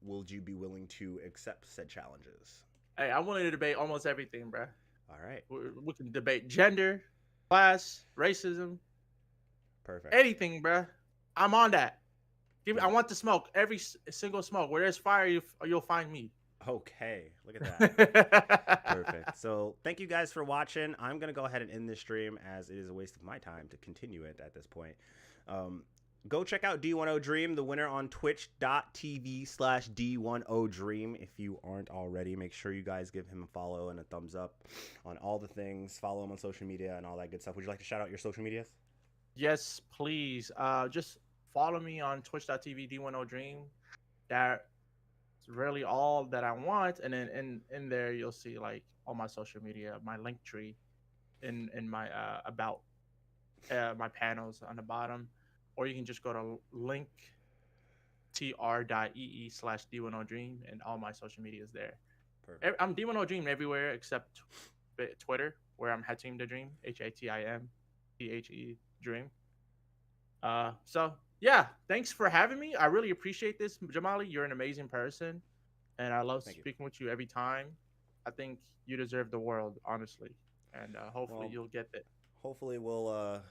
would you be willing to accept said challenges? Hey, I wanted to debate almost everything, bro. All right. We can debate gender, class, racism, Perfect. anything, bro. I'm on that. Give me. I Perfect. want the smoke. Every single smoke. Where there's fire, you'll find me. Okay. Look at that. Perfect. So thank you guys for watching. I'm going to go ahead and end this stream as it is a waste of my time to continue it at this point. Go check out D10 Dream, the winner on twitch.tv/D10 Dream. If you aren't already, make sure you guys give him a follow and a thumbs up on all the things. Follow him on social media and all that good stuff. Would you like to shout out your social medias? Yes, please. Just follow me on twitch.tv D10 Dream. That's really all that I want. And then in there you'll see like all my social media, my link tree in my about my panels on the bottom. or you can just go to linktr.ee/D10Dream, and all my social media is there. Perfect. I'm D10Dream everywhere except Twitter, where I'm Hatim the Dream, HATIMTHE Dream. So yeah, thanks for having me. I really appreciate this, Jamali. You're an amazing person, and I love Thank you. speaking with you every time. I think you deserve the world, honestly, and hopefully Well, you'll get it. hopefully we'll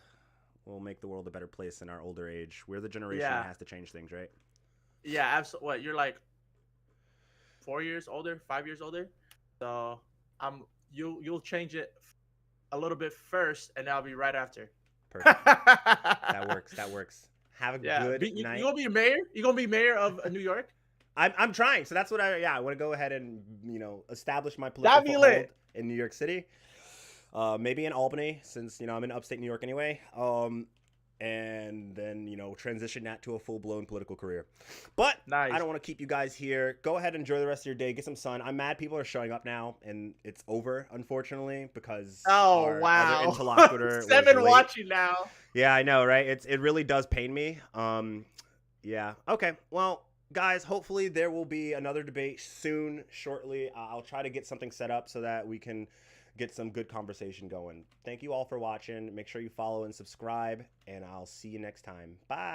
make the world a better place in our older age. We're the generation that Yeah, has to change things, right? yeah, absolutely. What, you're like 4 years older, 5 years older, so I'm you'll change it a little bit first, and I'll be right after. Perfect. That works. That works. Have a Yeah, good you night. gonna be mayor? You gonna be mayor of New York? I'm trying. So that's what I want to go ahead and establish my political That'd be foothold lit. in New York City. Maybe in Albany, since I'm in upstate New York anyway. And then transition that to a full blown political career. But I Nice. don't want to keep you guys here. Go ahead and enjoy the rest of your day. Get some sun. I'm mad people are showing up now, and it's over unfortunately because Oh our other wow. interlocutor was 7 late. watching now. Yeah, I know, right? It really does pain me. Yeah. Okay. Well, guys, hopefully there will be another debate soon, shortly. I'll try to get something set up so that we can get some good conversation going. Thank you all for watching. Make sure you follow and subscribe, and I'll see you next time. Bye.